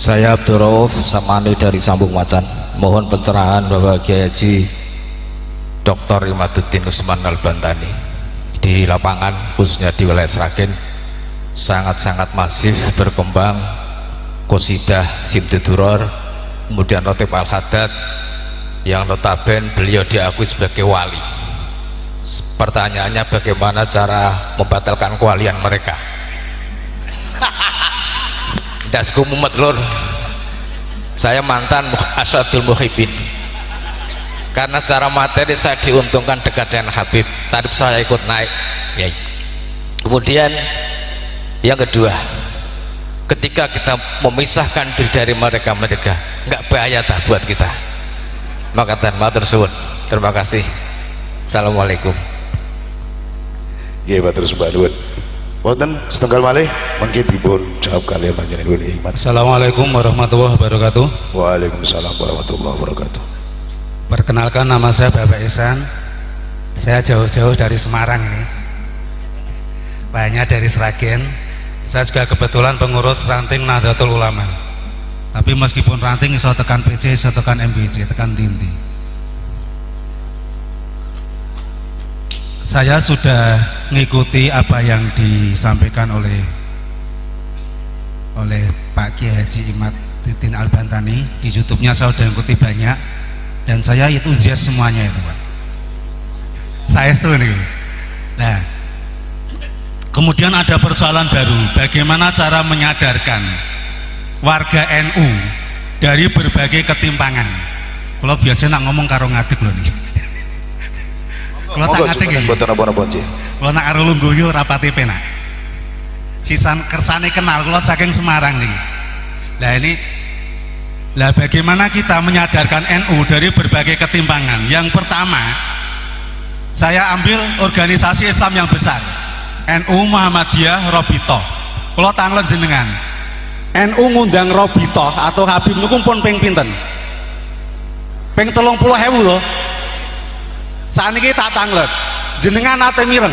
Saya Abdul Rauf Samani dari Sambung Macan. Mohon pencerahan Bapak Kiai Haji Dr. Imaduddin Usman Al-Bantani. Di lapangan khususnya di wilayah Sragen sangat-sangat masif berkembang qosidah Simduduror, kemudian Rotib Al-Haddad yang notaben beliau diakui sebagai wali. Pertanyaannya, bagaimana cara membatalkan kewalian mereka? Tidak sekumumet lur, saya mantan Asadul Muhibbin, karena secara materi saya diuntungkan dekat dengan Habib, tarif saya ikut naik ya. Kemudian yang kedua, ketika kita memisahkan diri dari mereka nggak bahaya tak buat kita? Maka matur suwun, terima kasih. Assalamualaikum. Nggih, matur suwun. Wonten setengah malih mengki dipun jawab kalian panjenengan iman. Assalamualaikum warahmatullahi wabarakatuh. Waalaikumsalam warahmatullahi wabarakatuh. Perkenalkan, nama saya Bapak Ihsan. Saya jauh-jauh dari Semarang ini. Lainnya dari Sragen. Saya juga kebetulan pengurus ranting Nahdlatul Ulama. Tapi meskipun ranting iso tekan PC, iso tekan MBC, tekan Tinti. Saya sudah mengikuti apa yang disampaikan oleh Pak Kiai Haji Imaduddin Al-Bantani di YouTube-nya. Saya sudah mengikuti banyak dan saya itu zias semuanya itu, Pak. Saya setuju nih. Nah, kemudian ada persoalan baru, bagaimana cara menyadarkan warga NU dari berbagai ketimpangan. Kalau biasanya nak ngomong karo ngadeg loh nih. Kalau tak ngadeg ya, kalau nak karo lungguh rapati penak. Sisan kersane kenal, kalau saking Semarang nih. Nah ini, lah bagaimana kita menyadarkan NU dari berbagai ketimpangan? Yang pertama, saya ambil organisasi Islam yang besar, NU Muhammadiyah Robitoh. Kalau tanglet jenengan, NU ngundang Robitoh atau Habib niku pun ping pinten? Ping 30.000 loh. Saniki tak tanglet. Jenengan nate mireng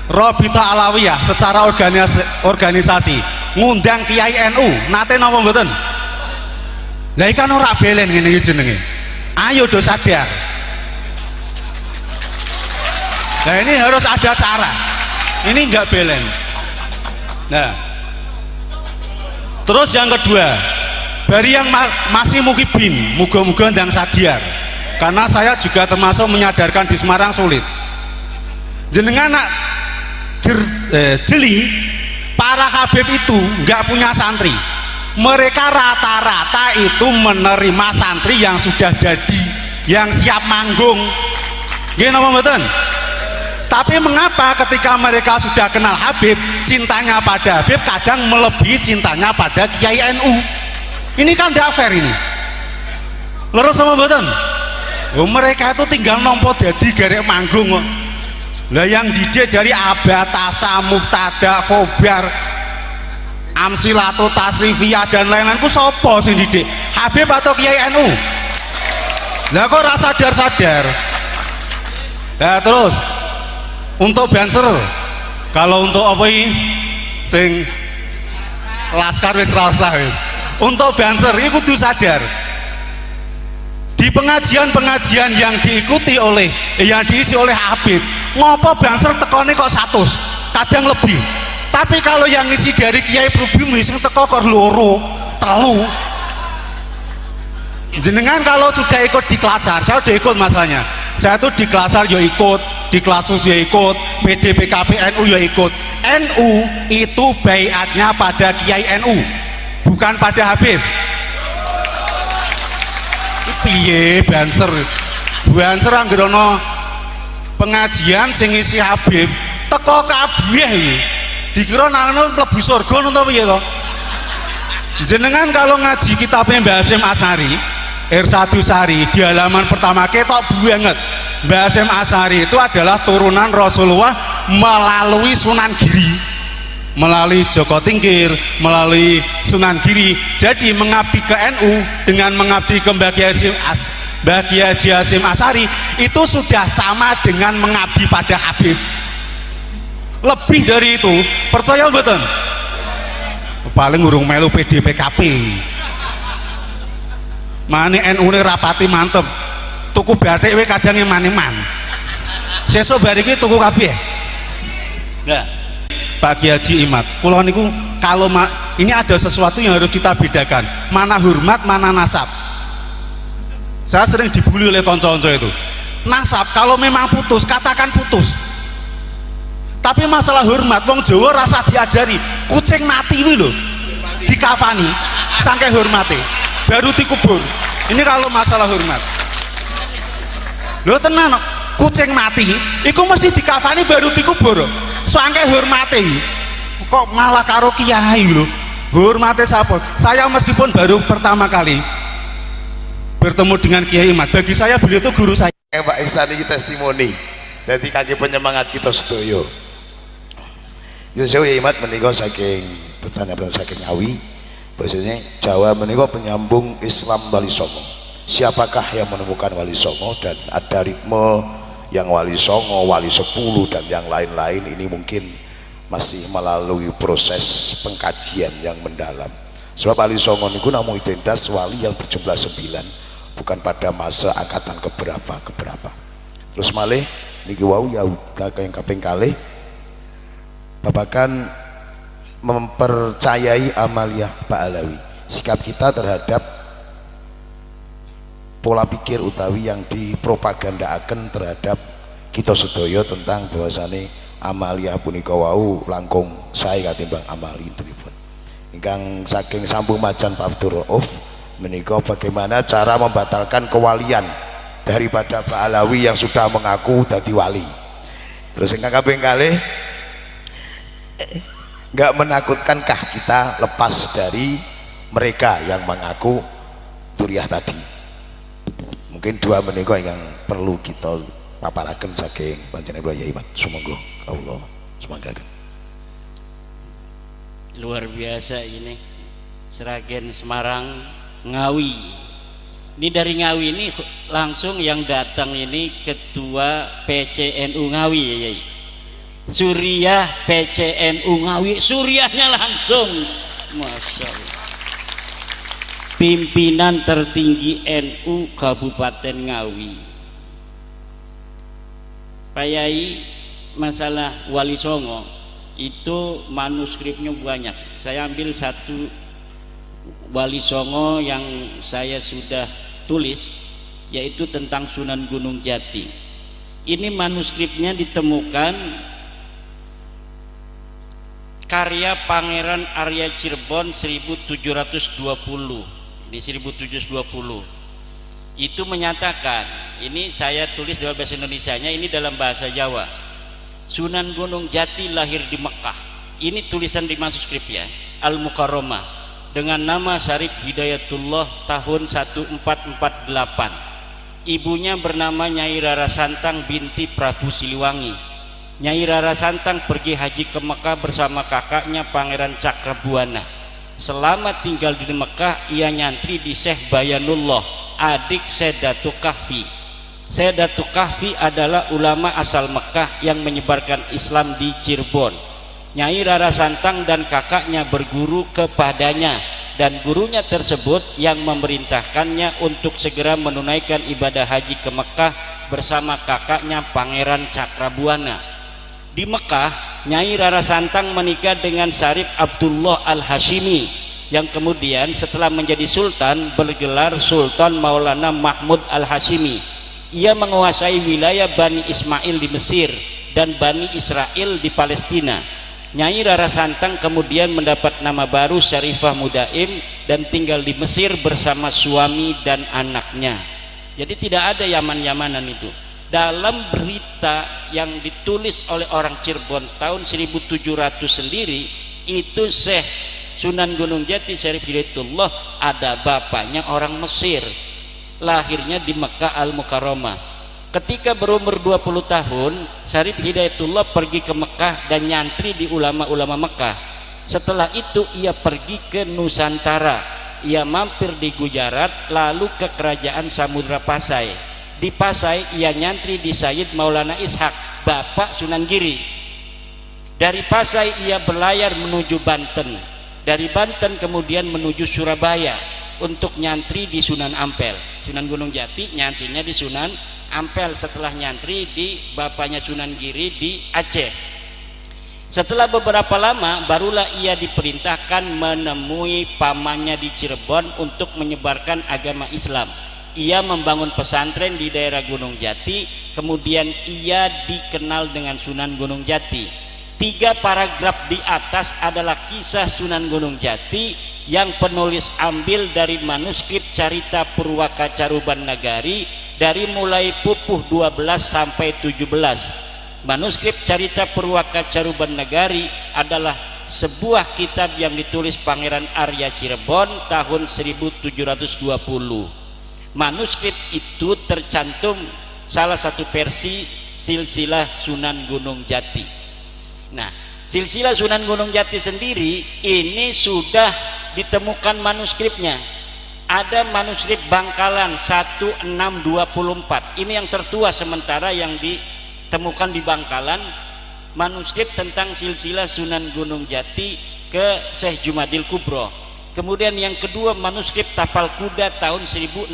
Robitoh Alawiyah secara organisasi ngundang Kiai NU nate napa mboten? Lah ikan ora belen ngene iki jenenge. Ayo do sadar. Nah ini harus ada cara. Ini enggak belen. Nah, terus yang kedua, bari yang masih mukibin, muga-muga ndang sadar. Karena saya juga termasuk menyadarkan di Semarang sulit. Jenengan nak jeli, para Habib itu nggak punya santri. Mereka rata-rata itu menerima santri yang sudah jadi, yang siap manggung. Nggih napa mboten? Tapi mengapa ketika mereka sudah kenal Habib, cintanya pada Habib kadang melebihi cintanya pada Kiai NU? Ini kan tidak fair ini. Lurus sama mboten? Oh, mereka itu tinggal nompo jadi garek manggung kok. Lah yang didik dari Abatasa, Muktada, Khobar, Amsilato, Tasrifiyah dan lain-lain ku sapa sing didik? Habib atau Kiai NU? Lah kok ora sadar-sadar. Nah terus untuk banser, kalau untuk apa ini sing laskar wis ra usah. Untuk banser iki kudu sadar. Di pengajian-pengajian yang diikuti oleh yang diisi oleh Habib, ngopo banser tekone kok 100, kadang lebih. Tapi kalau yang ngisi dari Kiai Prubimi sing teko kok loro, telu. Jenengan kalau sudah ikut di Klacar, saya udah ikut masanya. Saya tuh di Klacar ya ikut, di Klasus ya ikut, PDPKP NU ya ikut. NU itu baiatnya pada Kiai NU, bukan pada Habib. Piye banser anggerono pengajian sing isi Habib teko kabeh dikira nang mlebu surga napa piye to? Jenengan kalau ngaji kitabnya Mbah Hasyim Asy'ari Irsadu Sari di halaman pertama ketok banget. Mbah Hasyim Asy'ari itu adalah turunan Rasulullah melalui Sunan Giri, melalui Joko Tingkir, melalui Sunan Giri. Jadi mengabdi ke NU dengan mengabdi ke Mbah Kiai Haji Hasyim Asy'ari itu sudah sama dengan mengabdi pada Habib. Lebih dari itu, percaya mboten? Paling urung melu PDPKP. Mane NU ne rapati mantep. Tuku batik we kadang eman-eman. Sesuk bar iki tuku kabeh. Nah, Pak Kiai Haji Imad, kula niku kalau ini ada sesuatu yang harus kita bedakan, mana hormat, mana nasab. Saya sering dibully oleh konco-konco itu. Nasab kalau memang putus, katakan putus. Tapi masalah hormat, wong Jawa rasa diajari, kucing mati ini loh, dikafani, sampai hormati, baru dikubur. Ini kalau masalah hormat. Loh tenan, kucing mati, itu mesti dikafani baru dikubur. Sampai hormati. Kok malah karo kiai loh, hormati siapa? Saya meskipun baru pertama kali bertemu dengan Kiai Imad, bagi saya beliau itu guru saya. Pak Ihsan ini testimoni, jadi kaki penyemangat kita sedoyo. Yusuf Imad menikah saking pertanyaan saking Ngawi, bahasanya Jawa menikah penyambung Islam Wali Songo. Siapakah yang menemukan Wali Songo, dan ada ritme yang Wali Songo, Wali 10 dan yang lain-lain ini mungkin masih melalui proses pengkajian yang mendalam. Sebab Wali Songo niku namung identitas wali yang berjumlah 9, bukan pada masa angkatan keberapa. Terus malih niki wau ya yang kaping kalih babakan mempercayai amaliyah Pak Alawi. Sikap kita terhadap pola pikir utawi yang dipropagandaaken terhadap kita sedaya tentang bahwasane amaliyah punika wau langkung sae katimbang amali tripun. Ingkang saking sambung macan Pak Abdul Rauf menika bagaimana cara membatalkan kewalian daripada Pak Alawi yang sudah mengaku dadi wali. Terus ingkang kaping kalih, enggak menakutkankah kita lepas dari mereka yang mengaku duriah tadi? Mungkin dua menika yang perlu kita paparaken saking panjenengan Kyai Imad. Sumangga kawula sumanggaken. Luar biasa ini. Sragen Semarang Ngawi. Ini dari Ngawi ini langsung yang datang ini ketua PCNU Ngawi ya, Yai. Suriah PCNU Ngawi, suriahnya langsung. Masya Allah. Pimpinan tertinggi NU Kabupaten Ngawi. Pak Yai, masalah Wali Songo itu manuskripnya banyak. Saya ambil satu Wali Songo yang saya sudah tulis, yaitu tentang Sunan Gunung Jati. Ini manuskripnya ditemukan karya Pangeran Arya Cirebon 1720. Ini 1720 itu menyatakan, ini saya tulis dalam bahasa Indonesianya, ini dalam bahasa Jawa. Sunan Gunung Jati lahir di Mekah. Ini tulisan di manuskrip ya, Al-Mukarramah, dengan nama Syarif Hidayatullah tahun 1448. Ibunya bernama Nyai Rara Santang binti Prabu Siliwangi. Nyai Rara Santang pergi haji ke Mekah bersama kakaknya Pangeran Cakrabuana. Selama tinggal di Mekah, ia nyantri di Syekh Bayanullah, adik Sedatuk Kahfi. Sedatuk Kahfi adalah ulama asal Mekah yang menyebarkan Islam di Cirebon. Nyai Rara Santang dan kakaknya berguru kepadanya, dan gurunya tersebut yang memerintahkannya untuk segera menunaikan ibadah haji ke Mekah bersama kakaknya Pangeran Cakrabuana. Di Mekah, Nyai Rara Santang menikah dengan Syarif Abdullah Al-Hashimi yang kemudian setelah menjadi sultan bergelar Sultan Maulana Mahmud Al-Hashimi. Ia menguasai wilayah Bani Ismail di Mesir dan Bani Israel di Palestina. Nyai Rara Santang kemudian mendapat nama baru Syarifah Mudaim dan tinggal di Mesir bersama suami dan anaknya. Jadi tidak ada Yaman-Yamanan itu. Dalam berita yang ditulis oleh orang Cirebon tahun 1700 sendiri, itu Syekh Sunan Gunung Jati Syarif Hidayatullah ada bapaknya orang Mesir, lahirnya di Mekah Al-Mukarramah. Ketika berumur 20 tahun, Syarif Hidayatullah pergi ke Mekah dan nyantri di ulama-ulama Mekah. Setelah itu ia pergi ke Nusantara. Ia mampir di Gujarat, lalu ke kerajaan Samudra Pasai. Di Pasai ia nyantri di Sayyid Maulana Ishak, bapak Sunan Giri. Dari Pasai ia berlayar menuju Banten. Dari Banten kemudian menuju Surabaya. untuk nyantri di Sunan Ampel. Sunan Gunung Jati nyantrinya di Sunan Ampel, setelah nyantri di bapaknya Sunan Giri di Aceh. Setelah beberapa lama barulah ia diperintahkan menemui pamannya di Cirebon untuk menyebarkan agama Islam. Ia membangun pesantren di daerah Gunung Jati, kemudian ia dikenal dengan Sunan Gunung Jati. 3 paragraf di atas adalah kisah Sunan Gunung Jati yang penulis ambil dari manuskrip Carita Purwaka Caruban Nagari dari mulai pupuh 12 sampai 17. Manuskrip Carita Purwaka Caruban Nagari adalah sebuah kitab yang ditulis Pangeran Arya Cirebon tahun 1720. Manuskrip itu tercantum salah satu versi silsilah Sunan Gunung Jati. Nah, silsilah Sunan Gunung Jati sendiri ini sudah ditemukan manuskripnya. Ada manuskrip Bangkalan 1624. Ini yang tertua sementara yang ditemukan di Bangkalan, manuskrip tentang silsilah Sunan Gunung Jati ke Syekh Jumadil Kubro. Kemudian yang kedua manuskrip Tapal Kuda tahun 1650.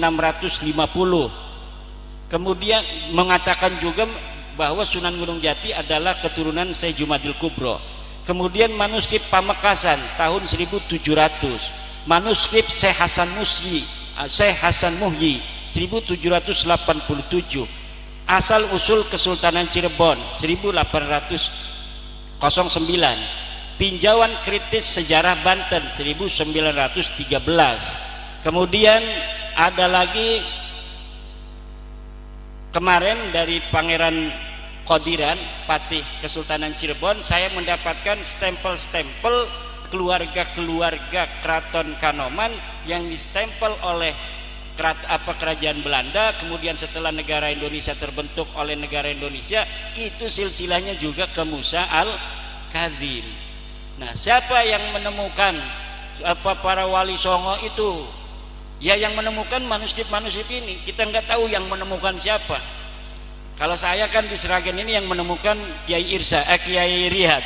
Kemudian mengatakan juga bahwa Sunan Gunung Jati adalah keturunan Syekh Jumadil Kubro. Kemudian manuskrip Pamekasan tahun 1700, manuskrip Syekh Hasan Muhyi 1787, asal usul Kesultanan Cirebon 1809, tinjauan kritis sejarah Banten 1913. Kemudian ada lagi kemarin dari Pangeran Qodiran, Patih Kesultanan Cirebon, saya mendapatkan stempel-stempel keluarga-keluarga Keraton Kanoman yang distempel oleh kerajaan Belanda. Kemudian setelah negara Indonesia terbentuk oleh negara Indonesia, itu silsilahnya juga ke Musa al-Kadzim. Nah, siapa yang menemukan para wali songo itu? Ya, yang menemukan manuskrip-manuskrip ini. Kita nggak tahu yang menemukan siapa. Kalau saya kan di Sragen ini yang menemukan Kiai Kiai Riyad.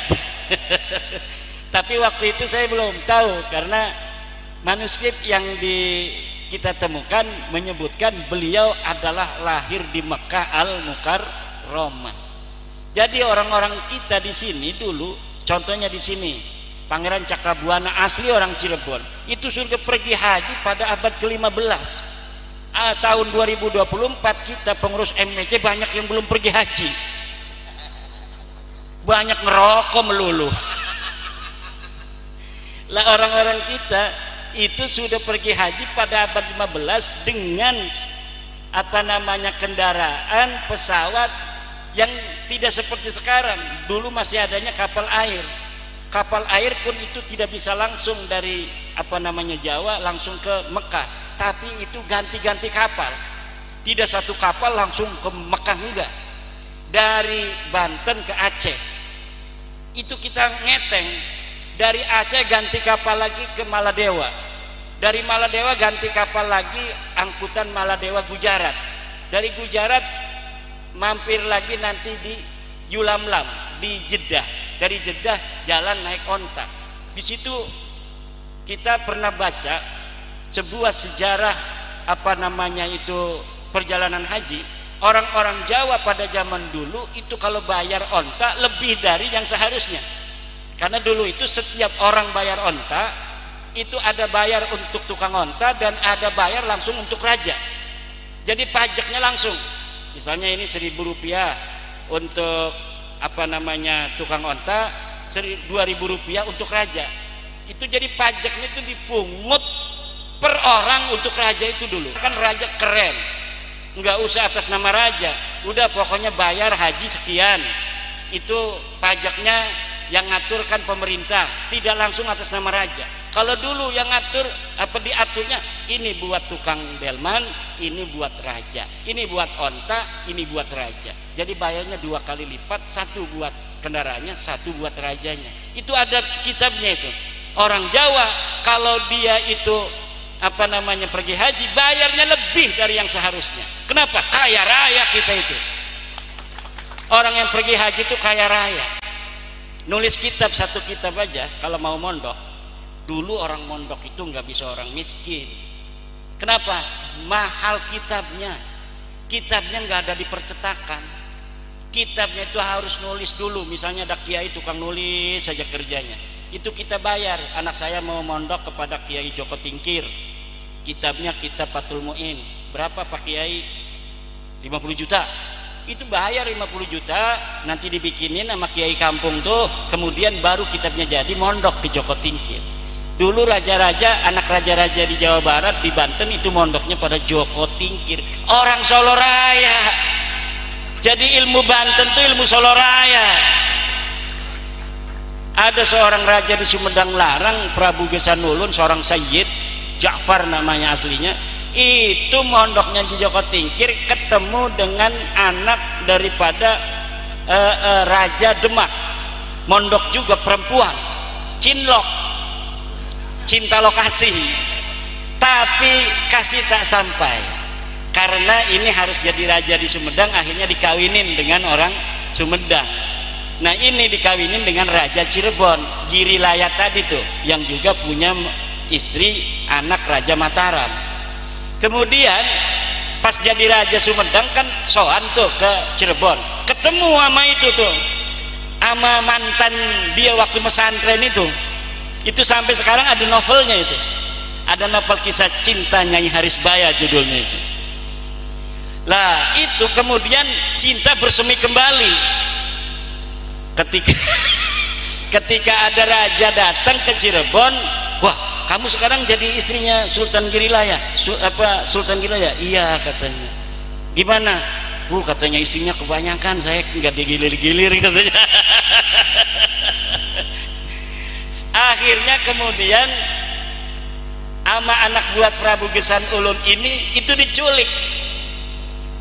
Tapi waktu itu saya belum tahu, karena manuskrip yang kita temukan menyebutkan beliau adalah lahir di Mekah Al-Mukarramah. Jadi orang-orang kita di sini dulu, contohnya di sini Pangeran Cakrabuana asli orang Cirebon, itu sudah pergi haji pada abad ke-15. Tahun 2024 kita pengurus MNC banyak yang belum pergi haji, banyak ngerokok melulu. Lah orang-orang kita itu sudah pergi haji pada abad 15 dengan kendaraan pesawat yang tidak seperti sekarang. Dulu masih adanya kapal air. Kapal air pun itu tidak bisa langsung dari Jawa langsung ke Mekah, tapi itu ganti-ganti kapal. Tidak satu kapal langsung ke Mekah, enggak. Dari Banten ke Aceh itu kita ngeteng, dari Aceh ganti kapal lagi ke Maladewa, dari Maladewa ganti kapal lagi angkutan Maladewa Gujarat, dari Gujarat mampir lagi nanti di Yulamlam di Jeddah, dari Jeddah jalan naik onta. Di situ kita pernah baca sebuah sejarah perjalanan haji. Orang-orang Jawa pada zaman dulu itu kalau bayar onta lebih dari yang seharusnya, karena dulu itu setiap orang bayar onta itu ada bayar untuk tukang onta dan ada bayar langsung untuk raja. Jadi pajaknya langsung, misalnya ini Rp1.000 untuk tukang onta, Rp2.000 untuk raja. Itu jadi pajaknya itu dipungut per orang untuk raja itu dulu. Kan raja keren, nggak usah atas nama raja, udah pokoknya bayar haji sekian, itu pajaknya yang ngaturkan pemerintah, tidak langsung atas nama raja. Kalau dulu yang ngatur diaturnya, ini buat tukang delman, ini buat raja, ini buat onta, ini buat raja. Jadi bayarnya 2 kali lipat, satu buat kendaraannya, satu buat rajanya. Itu ada kitabnya itu. Orang Jawa kalau dia itu pergi haji bayarnya lebih dari yang seharusnya. Kenapa? Kaya raya kita itu. Orang yang pergi haji itu kaya raya. Nulis kitab, satu kitab aja kalau mau mondok. Dulu orang mondok itu nggak bisa orang miskin, Kenapa? Mahal kitabnya. Kitabnya nggak ada di percetakan. Kitabnya itu harus nulis dulu. Misalnya ada kiai tukang nulis saja kerjanya, itu kita bayar. Anak saya mau mondok kepada Kiai Joko Tingkir, kitabnya kitab Fathul Muin. Berapa Pak Kiai? 50 juta. Itu bayar 50 juta, nanti dibikinin sama kiai kampung tuh, kemudian baru kitabnya jadi, mondok ke Joko Tingkir. Dulu raja-raja, anak raja-raja di Jawa Barat, di Banten itu mondoknya pada Joko Tingkir, orang Solo Raya. Jadi ilmu Banten tuh ilmu Solo Raya. Ada seorang raja di Sumedang Larang, Prabu Gesanulun, seorang Sayyid Ja'far namanya aslinya, itu mondoknya di Joko Tingkir, ketemu dengan anak daripada Raja Demak, mondok juga perempuan, cinlok, cinta lokasi, tapi kasih tak sampai karena ini harus jadi raja di Sumedang, akhirnya dikawinin dengan orang Sumedang. Nah ini dikawinin dengan Raja Cirebon, Giri Layat tadi tuh, yang juga punya istri anak Raja Mataram. Kemudian pas jadi Raja Sumedang kan soan tuh ke Cirebon, ketemu sama itu tuh, sama mantan dia waktu pesantren itu sampai sekarang ada novelnya itu, ada novel kisah cinta Nyai Harisbaya judulnya itu. Lah itu kemudian cinta bersemi kembali ketika ada raja datang ke Cirebon. Wah, kamu sekarang jadi istrinya Sultan Girilaya. Sultan Girilaya? Iya katanya. Gimana? Katanya istrinya kebanyakan, saya nggak digilir-gilir katanya. Akhirnya kemudian ama anak buah Prabu Gesan Ulun ini itu diculik.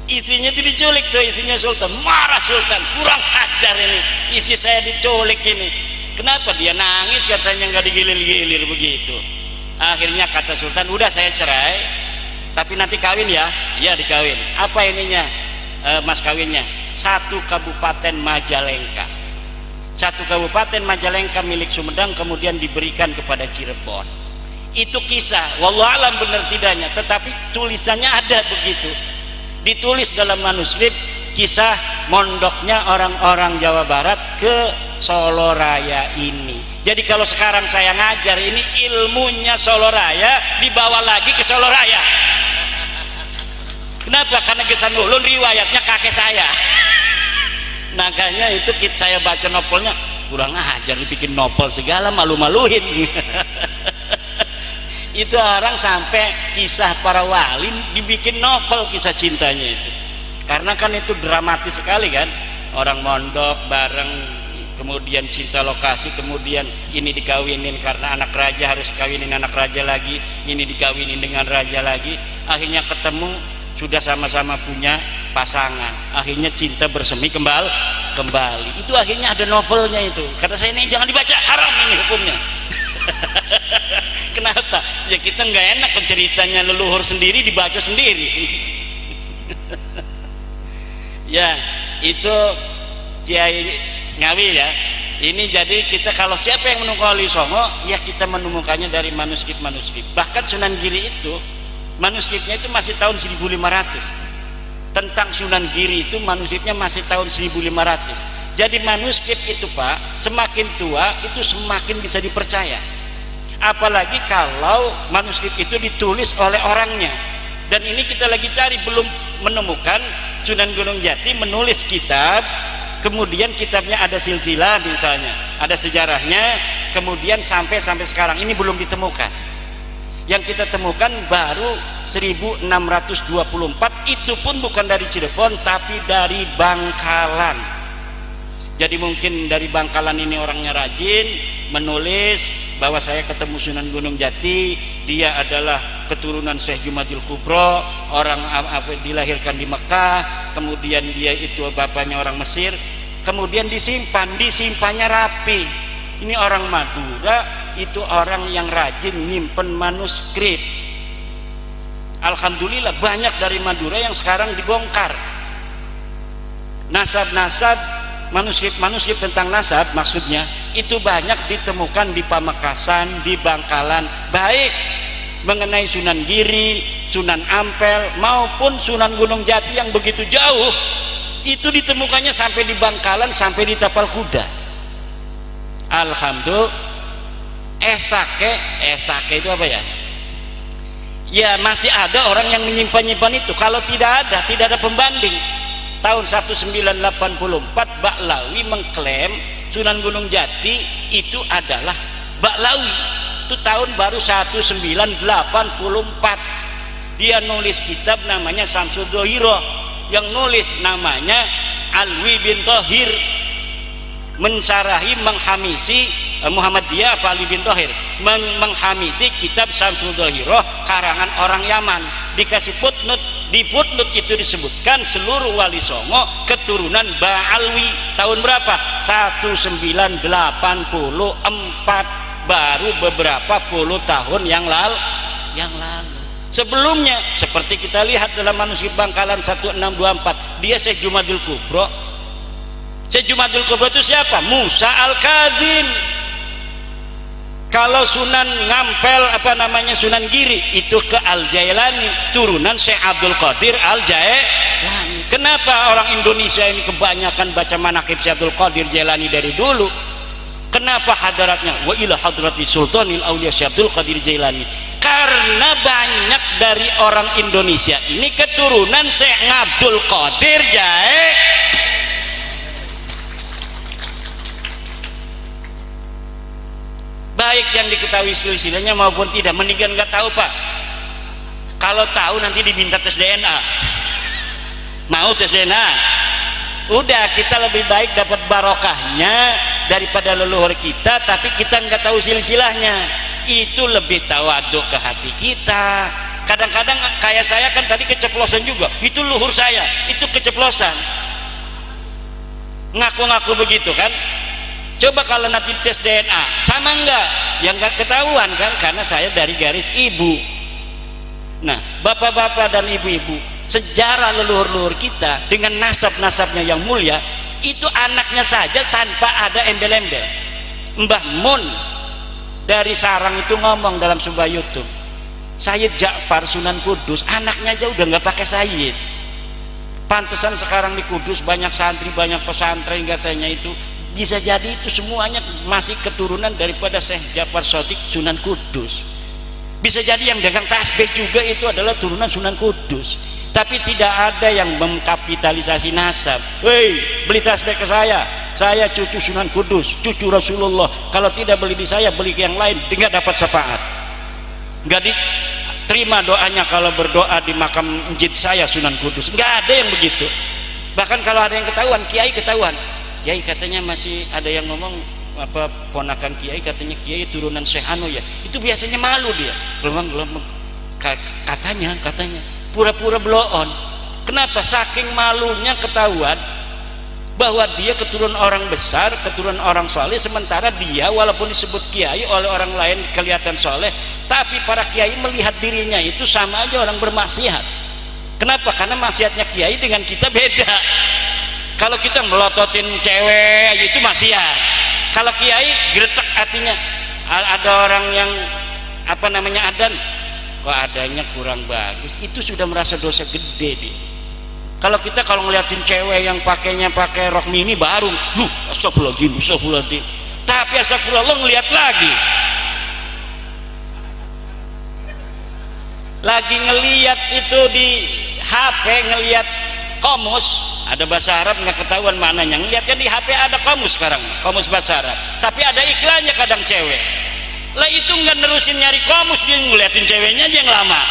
Istrinya itu diculik tuh, istrinya Sultan. Marah Sultan, kurang ajar ini, istri saya diculik ini. Kenapa? Dia nangis katanya, nggak digilir-gilir begitu. Akhirnya kata Sultan, udah saya cerai, tapi nanti kawin ya. Iya dikawin. Apa ininya mas kawinnya? 1 kabupaten Majalengka. 1 kabupaten Majalengka milik Sumedang kemudian diberikan kepada Cirebon. Itu kisah, wallahu alam benar tidaknya, tetapi tulisannya ada begitu, ditulis dalam manuskrip kisah mondoknya orang-orang Jawa Barat ke Solo Raya ini. Jadi kalau sekarang saya ngajar ini, ilmunya Solo Raya dibawa lagi ke Solo Raya. Kenapa? Karena Gesanulun riwayatnya kakek saya. Makanya itu saya baca novelnya, kurang ajar dibikin novel segala, malu-maluin. Itu orang sampai kisah para wali dibikin novel kisah cintanya itu, karena kan itu dramatis sekali kan, orang mondok bareng, kemudian cinta lokasi, kemudian ini dikawinin karena anak raja harus kawinin anak raja lagi, ini dikawinin dengan raja lagi, akhirnya ketemu sudah sama-sama punya pasangan, akhirnya cinta bersemi kembali. Itu akhirnya ada novelnya itu. Kata saya, ini jangan dibaca, haram ini hukumnya. Kenapa? Ya kita nggak enak ceritanya leluhur sendiri dibaca sendiri. Ya itu Kiai Ngawi ya. Ini jadi kita kalau siapa yang menemukan Wali Songo, ya kita menemukannya dari manuskrip-manuskrip. Bahkan Sunan Giri itu manuskripnya itu masih tahun 1500. Tentang Sunan Giri itu manuskripnya masih tahun 1500. Jadi manuskrip itu Pak, semakin tua itu semakin bisa dipercaya. Apalagi kalau manuskrip itu ditulis oleh orangnya. Dan ini kita lagi cari, belum menemukan Sunan Gunung Jati menulis kitab, kemudian kitabnya ada silsilah misalnya, ada sejarahnya, kemudian sampai sekarang ini belum ditemukan. Yang kita temukan baru 1624, itu pun bukan dari Cirebon tapi dari Bangkalan. Jadi mungkin dari Bangkalan ini orangnya rajin menulis bahwa saya ketemu Sunan Gunung Jati, dia adalah keturunan Syekh Jumadil Kubro, orang dilahirkan di Mekah, kemudian dia itu bapaknya orang Mesir, kemudian disimpannya rapi. Ini orang Madura, itu orang yang rajin nyimpen manuskrip. Alhamdulillah banyak dari Madura yang sekarang dibongkar. Nasab-nasab, manuskrip tentang nasab maksudnya itu banyak ditemukan di Pamekasan, di Bangkalan, baik mengenai Sunan Giri, Sunan Ampel maupun Sunan Gunung Jati yang begitu jauh, itu ditemukannya sampai di Bangkalan, sampai di Tapal Kuda. Alhamdulillah. Esake itu apa ya? Ya masih ada orang yang menyimpan itu. Kalau tidak ada pembanding. Tahun 1984 Baklawi mengklaim Sunan Gunung Jati itu adalah Baklawi. Itu tahun baru 1984. Dia nulis kitab namanya Samsul Dohiro, yang nulis namanya Alwi bin Tohir, mensarahi menghamisi Muhammadiyah apa Ali bin Tohir menghamisi kitab Samsul Dohiro karangan orang Yaman. Dikasih footnote, di footnote itu disebutkan seluruh wali songo keturunan Ba'alwi. Tahun berapa? 1984, baru beberapa puluh tahun yang lalu. Sebelumnya seperti kita lihat dalam manuskrip Bangkalan 1624, dia Syekh Jumadil Kubro. Syekh Jumadil Kubro itu siapa? Musa Al-Kadzim. Kalau Sunan Ngampel Sunan Giri itu ke Al-Jailani, turunan Syekh Abdul Qadir Al-Jailani. Kenapa orang Indonesia ini kebanyakan baca manaqib Syekh Abdul Qadir Jailani dari dulu? Kenapa hadaratnya wa ila hadrati sultanil auliya Syekh Abdul Qadir Jailani? Karena banyak dari orang Indonesia ini keturunan Syekh Abdul Qadir Jailani. Baik yang diketahui silsilahnya maupun tidak. Mendingan nggak tahu Pak. Kalau tahu nanti diminta tes DNA. Mau tes DNA? Udah, kita lebih baik dapat barokahnya daripada leluhur kita, tapi kita nggak tahu silsilahnya. Itu lebih tawaduk ke hati kita. Kadang-kadang kayak saya kan tadi keceplosan juga. Itu leluhur saya, itu keceplosan. Ngaku-ngaku begitu kan? Coba kalau nanti tes DNA sama enggak? Yang enggak ketahuan kan, karena saya dari garis ibu. Nah, bapak-bapak dan ibu-ibu, sejarah leluhur-leluhur kita dengan nasab-nasabnya yang mulia, itu anaknya saja tanpa ada embel-embel. Mbah Mun dari Sarang itu ngomong dalam sebuah YouTube, Sayyid Ja'far Sunan Kudus, anaknya aja udah nggak pakai Sayyid. Pantesan sekarang di Kudus banyak santri, banyak pesantren katanya itu. Bisa jadi itu semuanya masih keturunan daripada Syekh Ja'far Shadiq Sunan Kudus. Bisa jadi yang dagang tasbih juga itu adalah turunan Sunan Kudus. Tapi tidak ada yang mengkapitalisasi nasab. Hei, beli tasbih ke saya cucu Sunan Kudus, cucu Rasulullah. Kalau tidak beli di saya, beli ke yang lain, tidak dapat syafaat. Nggak diterima doanya kalau berdoa di makam masjid saya Sunan Kudus. Nggak ada yang begitu. Bahkan kalau ada yang ketahuan, kiai ketahuan, kiai katanya masih ada yang ngomong ponakan kiai katanya kiai turunan Syekh Anu ya, itu biasanya malu dia, gelombang katanya pura-pura blow on. Kenapa? Saking malunya ketahuan bahwa dia keturunan orang besar, keturunan orang soleh, sementara dia walaupun disebut kiai oleh orang lain kelihatan soleh, tapi para kiai melihat dirinya itu sama aja orang bermaksiat. Kenapa? Karena maksiatnya kiai dengan kita beda. Kalau kita melototin cewek itu maksiat. Kalau kiai gretek hatinya. Ada orang yang adan, kok adanya kurang bagus, itu sudah merasa dosa gede dia. Kalau kita ngeliatin cewek yang pakainya pakai rok mini baru, astagfirullahaladzim. Tapi astagfirullah ngeliat lagi ngeliat itu di HP, ngeliat komus, ada bahasa Arab nggak ketahuan maknanya, ngeliatnya di HP ada komus sekarang, komus bahasa Arab, tapi ada iklannya kadang cewek lah, itu nggak nerusin nyari komus, dia ngeliatin ceweknya aja yang lama.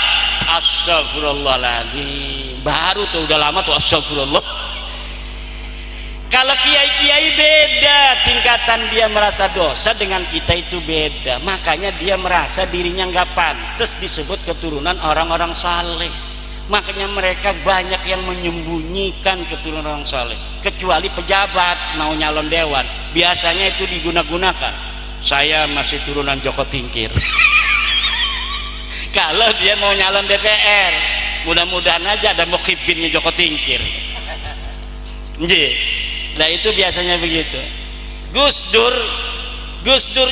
Astagfirullahaladzim, baru tuh udah lama tuh astagfirullah. Kalau kiai-kiai beda tingkatan, dia merasa dosa dengan kita itu beda, makanya dia merasa dirinya nggak pantas disebut keturunan orang-orang saleh. Makanya mereka banyak yang menyembunyikan keturunan orang saleh, kecuali pejabat mau nyalon dewan, biasanya itu diguna-gunakan. Saya masih turunan Joko Tingkir. Kalau dia mau nyalon DPR, mudah-mudahan aja ada mukhibinnya Joko Tingkir. Nah itu biasanya begitu. Gus Dur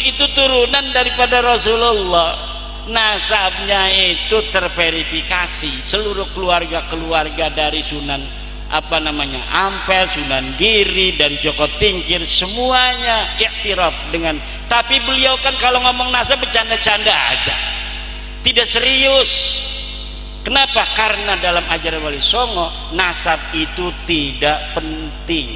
itu turunan daripada Rasulullah. nasabnya itu terverifikasi, seluruh keluarga dari Sunan Ampel, Sunan Giri, dari Joko Tingkir, semuanya iktiraf dengan. Tapi beliau kan kalau ngomong nasab bercanda-canda aja, tidak serius. Kenapa? Karena dalam ajaran Wali Songo nasab itu tidak penting.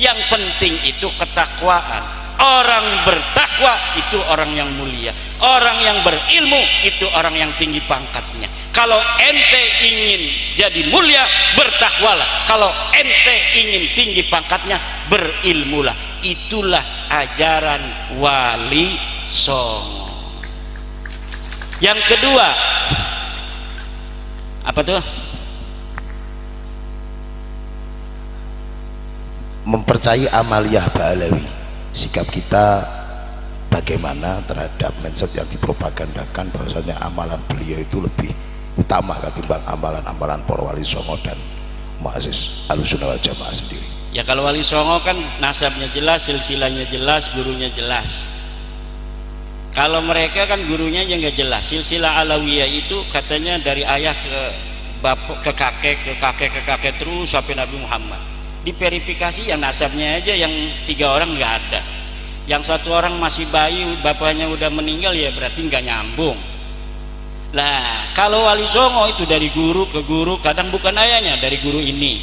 Yang penting itu ketakwaan. Orang bertakwa itu orang yang mulia, orang yang berilmu itu orang yang tinggi pangkatnya. Kalau ente ingin jadi mulia, bertakwalah. Kalau ente ingin tinggi pangkatnya, berilmulah. Itulah ajaran Wali Songo. Yang kedua, apa tuh? Mempercayai amaliyah Ba'alawi. Sikap kita bagaimana terhadap mindset yang dipropagandakan bahwasanya amalan beliau itu lebih utama ketimbang amalan-amalan para Wali Songo dan muassis Ahlussunnah wal Jamaah sendiri. Ya kalau Wali Songo kan nasabnya jelas, silsilahnya jelas, gurunya jelas. Kalau mereka kan gurunya yang nggak jelas. Silsilah Alawiyah itu katanya dari ayah ke bapak, ke kakek terus sampai Nabi Muhammad. Diverifikasi yang nasabnya aja yang 3 orang nggak ada, yang 1 orang masih bayi bapaknya udah meninggal, ya berarti nggak nyambung. Lah kalau Wali Songo itu dari guru ke guru, kadang bukan ayahnya, dari guru ini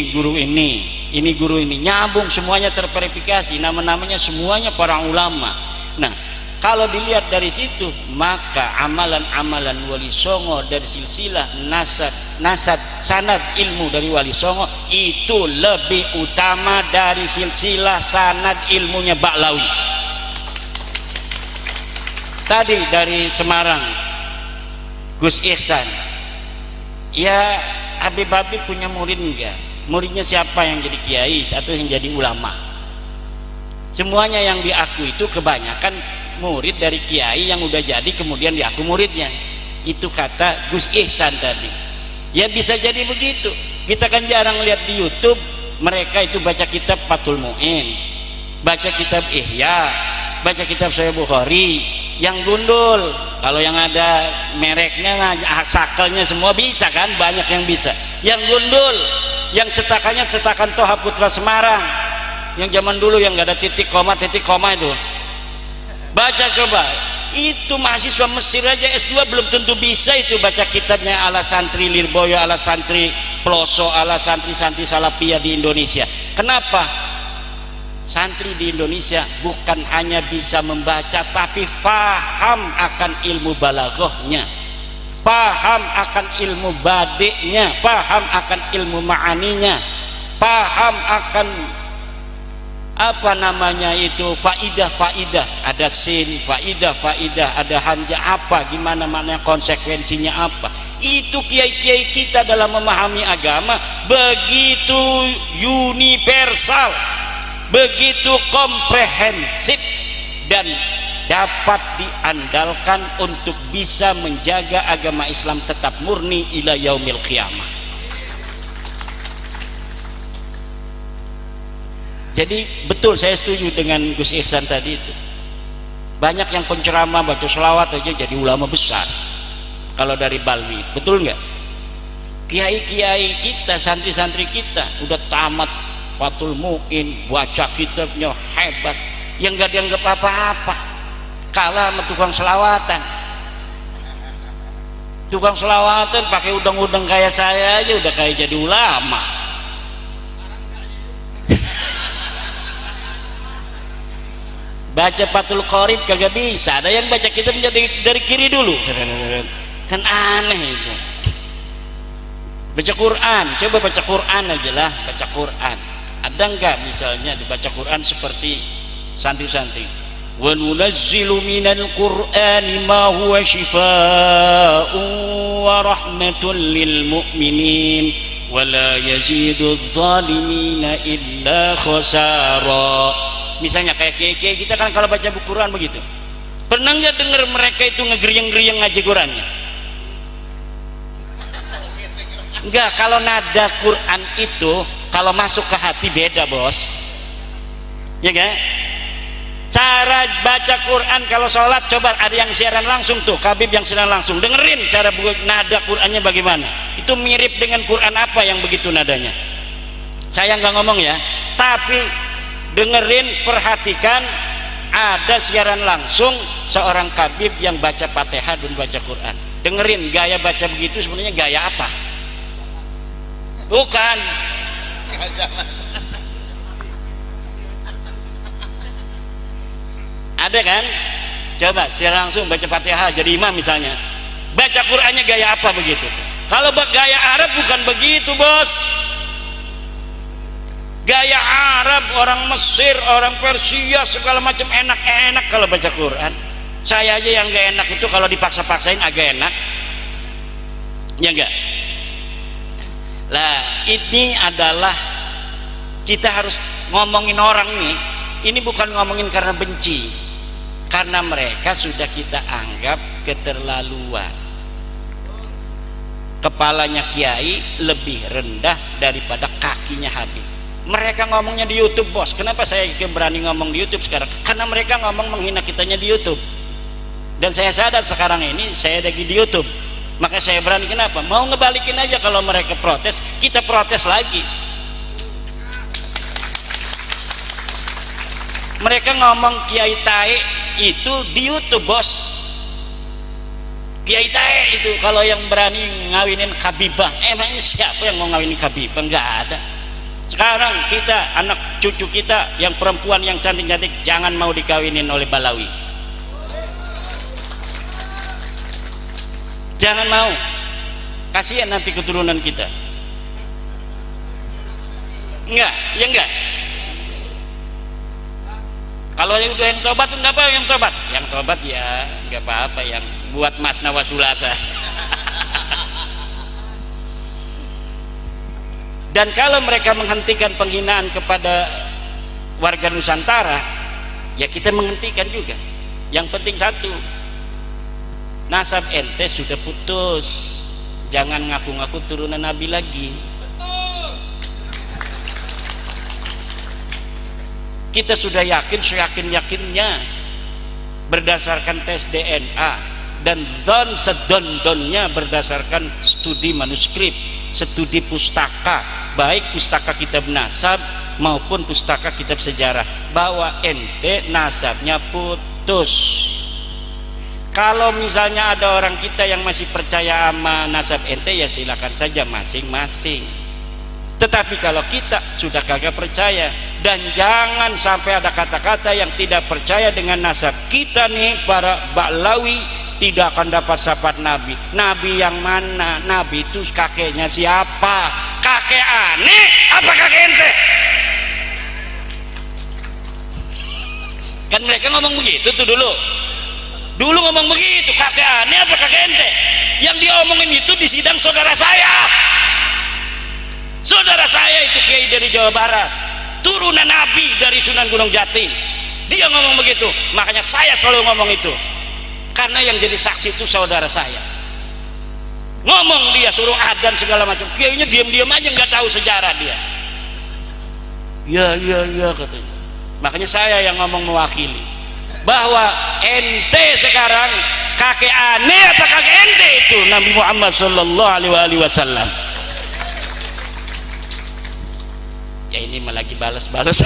guru ini guru ini, nyambung semuanya, terverifikasi, nama-namanya semuanya para ulama. Nah kalau dilihat dari situ, maka amalan-amalan Wali Songo dari silsilah nasab sanad ilmu dari Wali Songo itu lebih utama dari silsilah sanad ilmunya Ba'lawi. Tadi dari Semarang Gus Ihsan, ya Habib punya murid enggak? Muridnya siapa yang jadi kiai atau yang jadi ulama? Semuanya yang diaku itu kebanyakan murid dari kiai yang udah jadi kemudian diaku muridnya. Itu kata Gus Ihsan tadi. Ya bisa jadi begitu. Kita kan jarang lihat di YouTube mereka itu baca kitab Fathul Mu'in, baca kitab Ihya, baca kitab Sahih Bukhari, yang gundul. Kalau yang ada mereknya, sakelnya semua bisa kan, banyak yang bisa. Yang gundul, yang cetakannya cetakan Toha Putra Semarang, yang zaman dulu yang nggak ada titik koma itu. Baca coba, itu mahasiswa Mesir aja S2 belum tentu bisa itu baca kitabnya ala santri Lirboyo, ala santri Ploso, ala santri-santri Salafiyah di Indonesia. Kenapa? Santri di Indonesia bukan hanya bisa membaca, tapi faham akan ilmu balaghahnya, paham akan ilmu badiknya, paham akan ilmu ma'aninya, paham akan apa namanya itu faidah, ada sin faidah, ada hamzah apa, gimana maknanya, konsekuensinya apa. Itu kiai-kiai kita dalam memahami agama begitu universal, begitu komprehensif, dan dapat diandalkan untuk bisa menjaga agama Islam tetap murni ila yaumil qiyamah. Jadi betul, saya setuju dengan Gus Ihsan tadi itu. Banyak yang penceramah baca selawat aja jadi ulama besar. Kalau dari Balwi, betul nggak? Kiai-kiai kita, santri-santri kita udah tamat Fathul Mu'in, baca kitabnya hebat, yang nggak dianggap apa-apa, kalah sama tukang selawatan. Tukang selawatan pakai udang-udang kayak saya aja udah kayak jadi ulama. Baca Fathul Qorib kagak bisa, ada yang baca kitab dari kiri dulu, kan aneh itu. Baca Quran, coba baca Quran aja lah, baca Quran. Ada enggak misalnya dibaca Quran seperti santri-santri? Wa nunazzilu minal Qur'ani ma huwa shifaa'un wa rahmatun lil mu'minin wa la yazidu adh-dhalimina illa khasara. Misalnya kayak kiai-kiai kita kan kalau baca buku Quran begitu. Pernah nggak dengar mereka itu ngegeriang-geriang ngaji Qurannya? Enggak, kalau nada Quran itu kalau masuk ke hati beda, bos. Ya kan? cara baca Quran kalau sholat. Coba ada yang siaran langsung tuh, Habib yang siaran langsung, dengerin cara nada Qurannya bagaimana. Itu mirip dengan Quran apa yang begitu nadanya. Saya nggak ngomong ya, tapi dengerin, perhatikan. Ada siaran langsung seorang Habib yang baca Fatihah dan baca Quran. Dengerin gaya baca begitu sebenarnya gaya apa? Bukan. Ada kan? Coba siaran langsung baca Fatihah jadi imam misalnya. Baca Qurannya gaya apa begitu? Kalau gaya Arab bukan begitu, bos. Gaya Arab, orang Mesir, orang Persia, segala macam enak-enak kalau baca Quran. Saya aja yang gak enak itu kalau dipaksa-paksain agak enak. Ya enggak? Lah, ini adalah kita harus ngomongin orang nih. Ini bukan ngomongin karena benci, karena mereka sudah kita anggap keterlaluan. Kepalanya kiai lebih rendah daripada kakinya Habib. Mereka ngomongnya di YouTube, bos. Kenapa saya berani ngomong di YouTube sekarang? Karena mereka ngomong menghina kitanya di YouTube. Dan saya sadar sekarang ini saya lagi di YouTube. Maka saya berani. Kenapa? Mau ngebalikin aja kalau mereka protes, kita protes lagi. Mereka ngomong Kiai Tae itu di YouTube, bos. Kiai Tae itu kalau yang berani ngawinin Habibah. Emangnya siapa yang mau ngawinin Habibah? Enggak ada. Sekarang kita, anak cucu kita yang perempuan yang cantik-cantik jangan mau dikawinin oleh Balawi. Jangan mau. Kasihan nanti keturunan kita. Enggak, ya enggak. Kalau udah yang tobat enggak apa yang tobat. Yang tobat ya enggak apa-apa, yang buat Mas Nawasulasa. Dan kalau mereka menghentikan penghinaan kepada warga Nusantara, ya kita menghentikan juga. Yang penting satu, nasab ente sudah putus. Jangan ngaku-ngaku turunan Nabi lagi. Kita sudah yakin, seyakin-yakinnya berdasarkan tes DNA dan sedon-donnya berdasarkan studi manuskrip, studi pustaka, baik pustaka kitab nasab maupun pustaka kitab sejarah, bahwa ente nasabnya putus. Kalau misalnya ada orang kita yang masih percaya sama nasab ente, ya silakan saja masing-masing. Tetapi kalau kita sudah kagak percaya, dan jangan sampai ada kata-kata yang tidak percaya dengan nasab kita nih, para Ba'lawi tidak akan dapat syafaat Nabi. Nabi yang mana? Nabi itu kakeknya siapa? Kakek aneh apa kakek ente? Kan mereka ngomong begitu tuh dulu ngomong begitu, kakek aneh apa kakek ente? Yang diomongin itu di sidang saudara saya itu kiai dari Jawa Barat, turunan Nabi dari Sunan Gunung Jati. Dia ngomong begitu, makanya saya selalu ngomong itu, karena yang jadi saksi itu saudara saya. Ngomong dia suruh adzan segala macam, kiainya diam-diam aja, nggak tahu sejarah dia. Ya katanya. Makanya saya yang ngomong mewakili bahwa ente sekarang kakek aneh apa kakek ente itu Nabi Muhammad sallallahu alaihi wasallam. Ya ini malah lagi balas-balas.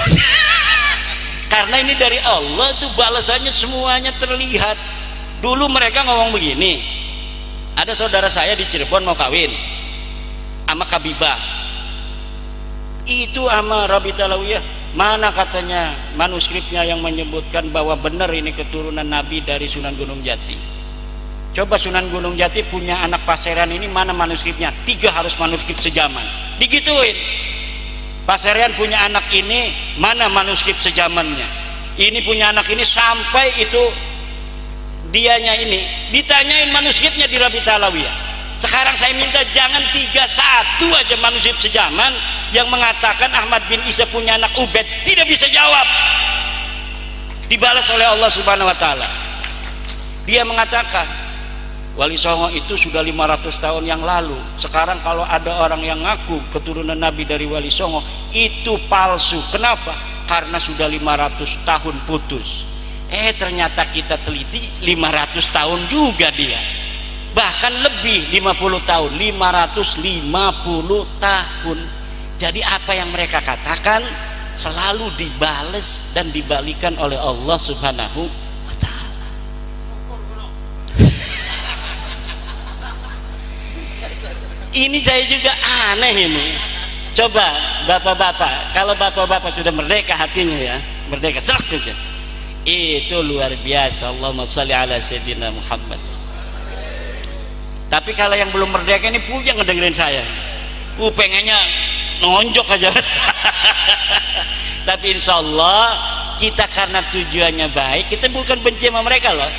Karena ini dari Allah tuh, balasannya semuanya terlihat. Dulu mereka ngomong begini, ada saudara saya di Cirebon mau kawin sama Kabibah itu sama Rabi Talawiyah. Mana katanya manuskripnya yang menyebutkan bahwa benar ini keturunan Nabi dari Sunan Gunung Jati. Coba Sunan Gunung Jati punya anak Paseran ini, mana manuskripnya? 3 harus manuskrip sejaman, digituin. Paseran punya anak ini, mana manuskrip sejamannya? Ini punya anak ini, sampai itu dianya ini ditanyain manuskripnya di Rabi Talawiyah. Sekarang saya minta jangan 3-1 aja manuskrip sejaman yang mengatakan Ahmad bin Isa punya anak Ubed, tidak bisa jawab. Dibalas oleh Allah Subhanahu wa taala. Dia mengatakan Wali Songo itu sudah 500 tahun yang lalu. Sekarang kalau ada orang yang ngaku keturunan Nabi dari Wali Songo, itu palsu. Kenapa? Karena sudah 500 tahun putus. Ternyata kita teliti 500 tahun juga dia, bahkan lebih 50 tahun, 550 tahun. Jadi apa yang mereka katakan selalu dibales dan dibalikan oleh Allah Subhanahu wa ta'ala. Ini saya juga aneh ini. Coba bapak-bapak, kalau bapak-bapak sudah merdeka hatinya ya, merdeka serak saja, itu luar biasa. Allahumma sholli ala sayyidina Muhammad. Tapi kalau yang belum merdeka ini punya ngedengerin saya, pengennya nonjok aja. Tapi insya Allah kita karena tujuannya baik, kita bukan benci sama mereka loh,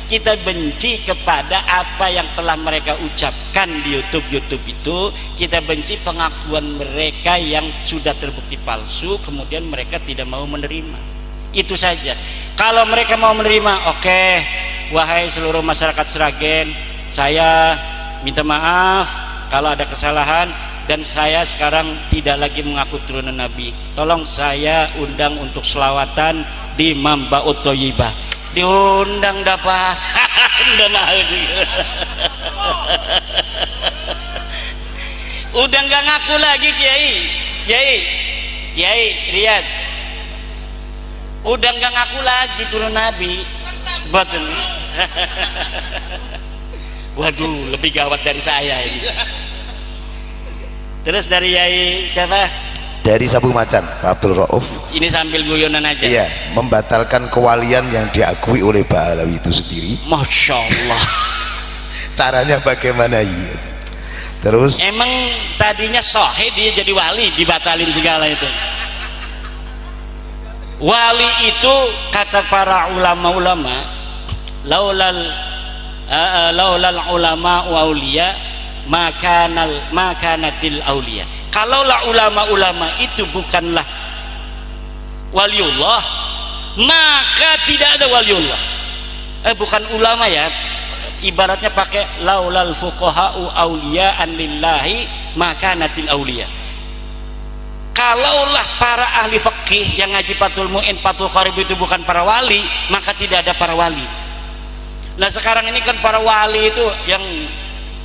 kita benci kepada apa yang telah mereka ucapkan di YouTube itu. Kita benci pengakuan mereka yang sudah terbukti palsu, kemudian mereka tidak mau menerima. Itu saja. Kalau mereka mau menerima, oke, wahai seluruh masyarakat Sragen, saya minta maaf kalau ada kesalahan, dan saya sekarang tidak lagi mengaku turunan Nabi. Tolong saya undang untuk selawatan di Mambaut Thayyibah. Diundang dapat. Udah mau juga. Udah nggak ngaku lagi Kiai Riyad. Udah nggak ngaku lagi turun Nabi. Betul. Waduh, lebih gawat dari saya ini. Terus dari Yai siapa? Dari Sabu Macan, Pak Abdul Rauf. Ini sambil guyonan aja. Iya, membatalkan kewalian yang diakui oleh Pak Alawi itu sendiri. Masya Allah. Caranya bagaimana ya? Terus emang tadinya sahih dia jadi wali, dibatalin segala itu. Wali itu kata para ulama-ulama, laulal ulama wa auliya makanatil auliya. Kalaulah ulama-ulama itu bukanlah waliullah, maka tidak ada waliullah. Bukan ulama ya, ibaratnya pakai laulal fuqaha'u auliya'an lillahi makanatil auliya. Kalaulah para ahli fikih yang ngaji Fathul Mu'in, Fathul Qarib itu bukan para wali, maka tidak ada para wali. Nah sekarang ini kan para wali itu yang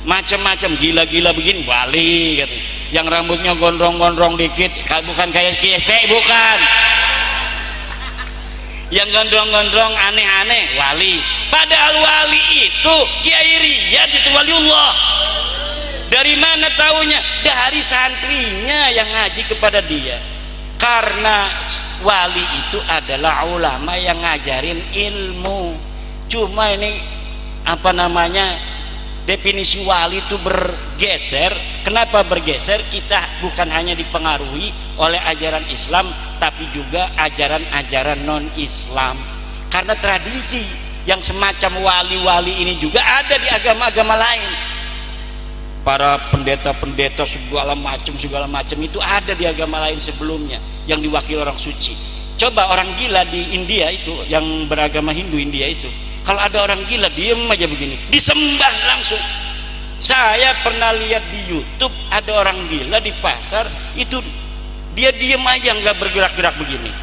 macam-macam, gila-gila begini wali gitu. Yang rambutnya gondrong-gondrong dikit, bukan kayak KSP, bukan. Yang gondrong-gondrong aneh-aneh wali. Padahal wali itu Kiai Riyad itu waliullah. Dari mana taunya? Dari santrinya yang ngaji kepada dia. Karena wali itu adalah ulama yang ngajarin ilmu. Cuma ini apa namanya, definisi wali itu bergeser. Kenapa bergeser? Kita bukan hanya dipengaruhi oleh ajaran Islam, tapi juga ajaran-ajaran non-Islam. Karena tradisi yang semacam wali-wali ini juga ada di agama-agama lain. Para pendeta-pendeta segala macam itu ada di agama lain sebelumnya yang diwakili orang suci. Coba orang gila di India itu, yang beragama Hindu India itu, kalau ada orang gila diem aja begini, disembah langsung. Saya pernah lihat di YouTube ada orang gila di pasar itu, dia diem aja nggak bergerak-gerak begini.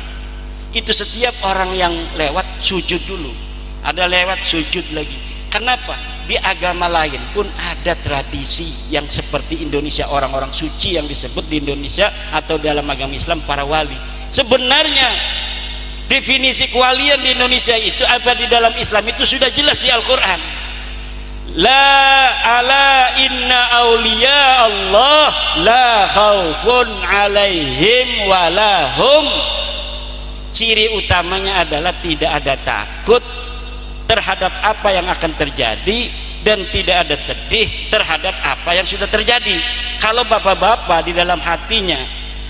Itu setiap orang yang lewat sujud dulu, ada lewat sujud lagi. Kenapa? Di agama lain pun ada tradisi yang seperti Indonesia, orang-orang suci yang disebut di Indonesia atau dalam agama Islam para wali. Sebenarnya definisi kewalian di Indonesia itu apa di dalam Islam itu sudah jelas di Al-Quran. La ala inna awliya Allah la khaufun alaihim walahum. Ciri utamanya adalah tidak ada takut terhadap apa yang akan terjadi dan tidak ada sedih terhadap apa yang sudah terjadi. Kalau bapak-bapak di dalam hatinya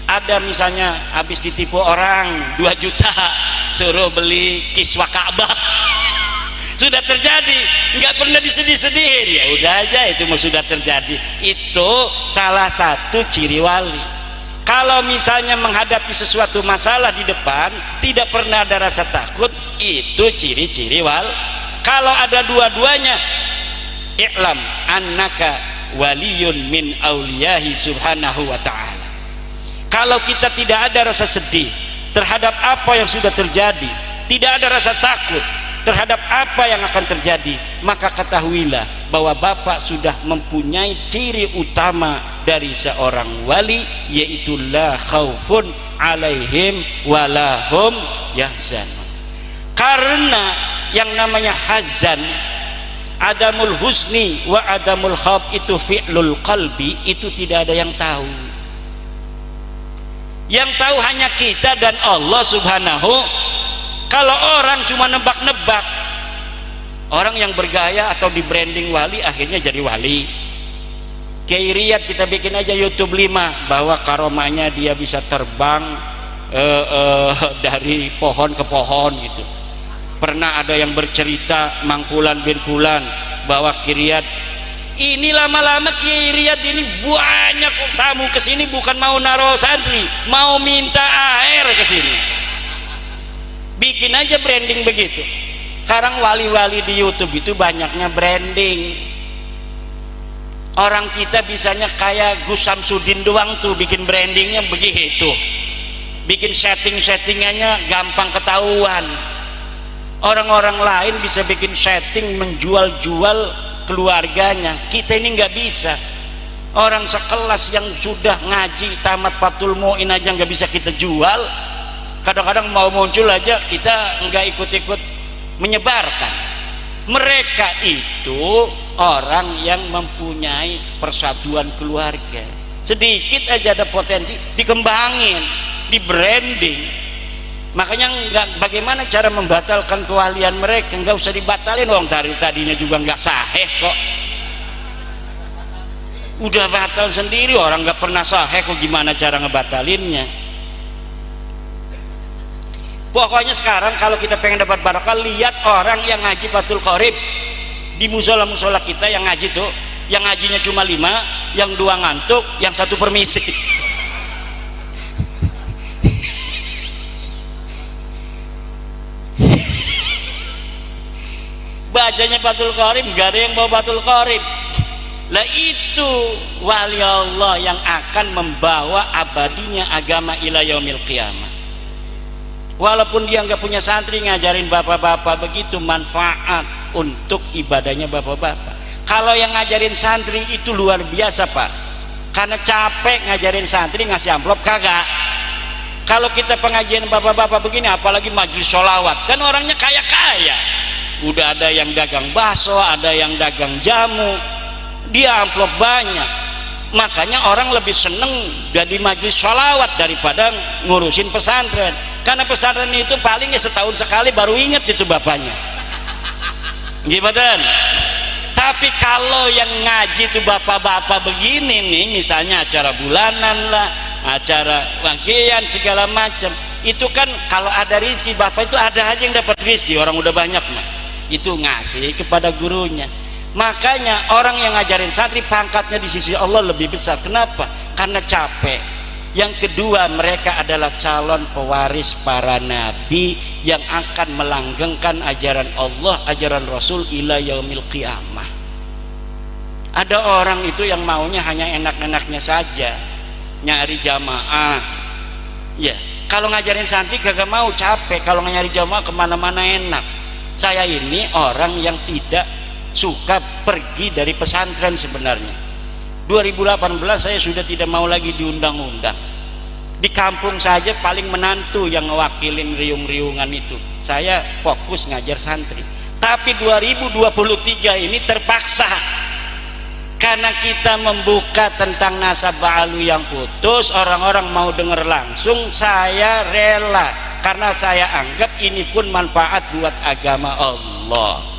ada misalnya habis ditipu orang 2 juta suruh beli kiswah Ka'bah sudah terjadi, nggak pernah disedih-sedihin, ya udah aja itu sudah terjadi. Itu salah satu ciri wali. Kalau misalnya menghadapi sesuatu masalah di depan tidak pernah ada rasa takut, itu ciri-ciri wali. Kalau ada dua-duanya, i'lam annaka waliyun min auliyahi subhanahu wa ta'ala. Kalau kita tidak ada rasa sedih terhadap apa yang sudah terjadi, tidak ada rasa takut terhadap apa yang akan terjadi, maka ketahuilah bahwa Bapak sudah mempunyai ciri utama dari seorang wali, yaitu la khaufun alaihim walahum yahzanun. Karena yang namanya hazan, adamul husni wa adamul khauf, itu fi'lul qalbi, itu tidak ada yang tahu. Yang tahu hanya kita dan Allah subhanahu. Kalau orang cuma nebak-nebak, orang yang bergaya atau di branding wali akhirnya jadi wali. Kiai Riyad kita bikin aja YouTube 5 bahwa karomahnya dia bisa terbang dari pohon ke pohon gitu. Pernah ada yang bercerita Mangkulan bin Fulan bahwa Kiai Riyad ini lama-lama Kiai Riyad ini banyak tamu kesini bukan mau naruh santri, mau minta air kesini. Bikin aja branding begitu. Sekarang wali-wali di YouTube itu banyaknya branding. Orang kita bisanya kayak Gus Samsudin doang tuh bikin brandingnya begitu, bikin setting-settingannya gampang ketahuan. Orang-orang lain bisa bikin setting menjual-jual keluarganya, kita ini nggak bisa. Orang sekelas yang sudah ngaji tamat Fathul Mu'in aja nggak bisa kita jual. Kadang-kadang mau muncul aja kita nggak ikut-ikut menyebarkan. Mereka itu orang yang mempunyai persatuan keluarga. Sedikit aja ada potensi dikembangin, di branding. Makanya bagaimana cara membatalkan kewalian mereka? Nggak usah dibatalin, wong tadinya juga nggak sahih kok. Udah batal sendiri, orang nggak pernah sahih kok, gimana cara ngebatalinnya? Pokoknya sekarang kalau kita pengen dapat barokah, lihat orang yang ngaji Fathul Qorib di musola-musola kita yang ngaji tuh, yang ngajinya cuma 5, yang 2 ngantuk, yang 1 permisi. Bacanya Fathul Qorib, gak ada yang bawa Fathul Qorib. Lah itu wali Allah yang akan membawa abadinya agama ila yaumil qiyamah. Walaupun dia nggak punya santri, ngajarin bapak-bapak begitu manfaat untuk ibadahnya bapak-bapak. Kalau yang ngajarin santri itu luar biasa Pak, karena capek ngajarin santri ngasih amplop kagak. Kalau kita pengajian bapak-bapak begini, apalagi majelis sholawat, kan orangnya kaya-kaya, udah ada yang dagang bakso, ada yang dagang jamu, dia amplop banyak. Makanya orang lebih seneng jadi majelis sholawat daripada ngurusin pesantren, karena pesantren itu paling setahun sekali baru inget itu bapaknya, gimana? Tapi kalau yang ngaji itu bapak-bapak begini nih, misalnya acara bulanan lah, acara wakian segala macam, itu kan kalau ada rizki bapak itu ada aja yang dapat rizki, orang udah banyak mah itu ngasih kepada gurunya. Makanya orang yang ngajarin santri pangkatnya di sisi Allah lebih besar. Kenapa? Karena capek. Yang kedua, mereka adalah calon pewaris para nabi yang akan melanggengkan ajaran Allah, ajaran Rasul ila yaumil qiyamah. Ada orang itu yang maunya hanya enak-enaknya saja, nyari jamaah. Ya, kalau ngajarin santri kagak mau, capek. Kalau nyari jamaah kemana-mana enak. Saya ini orang yang tidak suka pergi dari pesantren sebenarnya. 2018 saya sudah tidak mau lagi diundang-undang. Di kampung saja paling menantu yang ngewakilin riung-riungan itu. Saya fokus ngajar santri. Tapi 2023 ini terpaksa, karena kita membuka tentang nasab ba'alu yang putus, orang-orang mau dengar langsung, saya rela, karena saya anggap ini pun manfaat buat agama Allah.